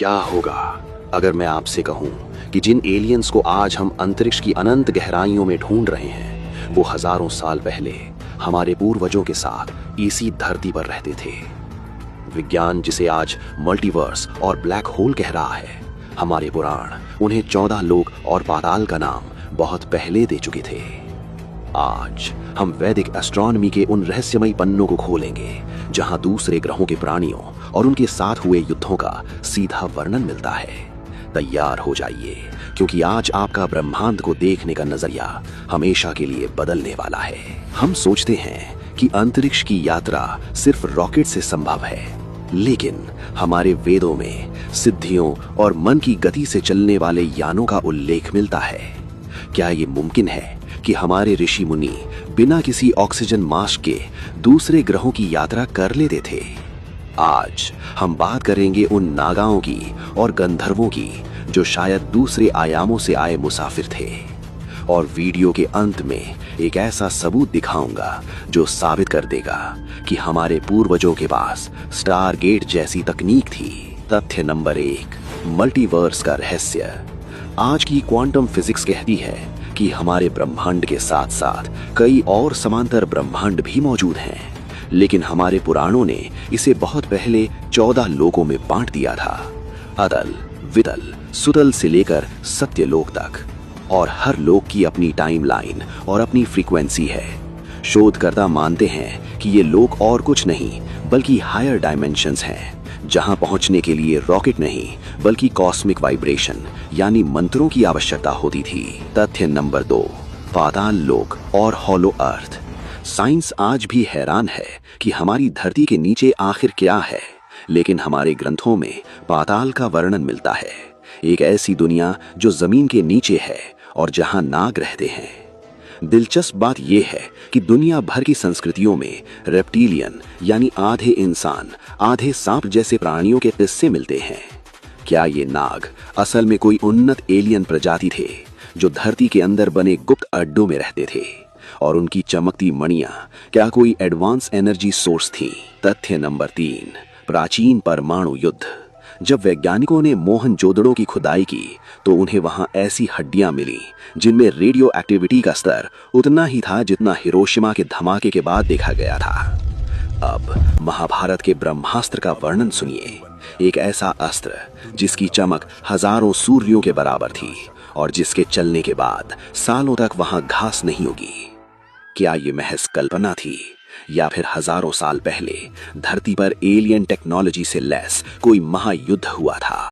क्या होगा अगर मैं आपसे कहूं कि जिन एलियंस को आज हम अंतरिक्ष की अनंत गहराइयों में ढूंढ रहे हैं वो हजारों साल पहले हमारे पूर्वजों के साथ इसी धरती पर रहते थे। विज्ञान जिसे आज मल्टीवर्स और ब्लैक होल कह रहा है, हमारे पुराण उन्हें 14 लोक और पाताल का नाम बहुत पहले दे चुके थे। आज हम वैदिक एस्ट्रोनॉमी के उन रहस्यमयी पन्नों को खोलेंगे जहां दूसरे ग्रहों के प्राणियों और उनके साथ हुए युद्धों का सीधा वर्णन मिलता है। तैयार हो जाइए, क्योंकि आज आपका ब्रह्मांड को देखने का नजरिया हमेशा के लिए बदलने वाला है। हम सोचते हैं कि अंतरिक्ष की यात्रा सिर्फ रॉकेट से संभव है, लेकिन हमारे वेदों में सिद्धियों और मन की गति से चलने वाले यानों का उल्लेख मिलता है। क्या ये मुमकिन है कि हमारे ऋषि मुनि बिना किसी ऑक्सीजन मास्क के दूसरे ग्रहों की यात्रा कर लेते थे? आज हम बात करेंगे उन नागाओं की और गंधर्वों की जो शायद दूसरे आयामों से आए मुसाफिर थे, और वीडियो के अंत में एक ऐसा सबूत दिखाऊंगा जो साबित कर देगा कि हमारे पूर्वजों के पास स्टारगेट जैसी तकनीक थी। तथ्य नंबर 1, मल्टीवर्स का रहस्य। आज की क्वांटम फिजिक्स कहती है कि हमारे ब्रह्मांड के साथ साथ कई और समांतर ब्रह्मांड भी मौजूद हैं, लेकिन हमारे पुराणों ने इसे बहुत पहले 14 लोकों में बांट दिया था। अदल, विदल, सुतल से लेकर सत्यलोक तक, और हर लोक की अपनी टाइमलाइन और अपनी फ्रीक्वेंसी है। शोधकर्ता मानते हैं कि ये लोक और कुछ नहीं बल्कि हायर डायमेंशंस हैं, जहां पहुंचने के लिए रॉकेट नहीं बल्कि कॉस्मिक वाइब्रेशन यानी मंत्रों की आवश्यकता होती थी। तथ्य नंबर 2, पाताल लोक और हॉलो अर्थ। साइंस आज भी हैरान है कि हमारी धरती के नीचे आखिर क्या है, लेकिन हमारे ग्रंथों में पाताल का वर्णन मिलता है, एक ऐसी दुनिया जो जमीन के नीचे है और जहां नाग रहते हैं। दिलचस्प बात यह है कि दुनिया भर की संस्कृतियों में रेप्टिलियन यानी आधे इंसान आधे सांप जैसे प्राणियों के किस्से मिलते हैं। क्या ये नाग असल में कोई उन्नत एलियन प्रजाति थे जो धरती के अंदर बने गुप्त अड्डों में रहते थे, और उनकी चमकती मणियां क्या कोई एडवांस एनर्जी सोर्स थी? तथ्य नंबर 3, प्राचीन परमाणु युद्ध। जब वैज्ञानिकों ने मोहनजोदड़ो की खुदाई की तो उन्हें वहां ऐसी हड्डियां मिली जिनमें रेडियो एक्टिविटी का स्तर उतना ही था जितना हिरोशिमा के धमाके के बाद देखा गया था। अब महाभारत के ब्रह्मास्त्र का वर्णन सुनिए, एक ऐसा अस्त्र जिसकी चमक हजारों सूर्यों के बराबर थी और जिसके चलने के बाद सालों तक वहां घास नहीं होगी। क्या ये महज कल्पना थी, या फिर हजारों साल पहले धरती पर एलियन टेक्नोलॉजी से लैस कोई महायुद्ध हुआ था?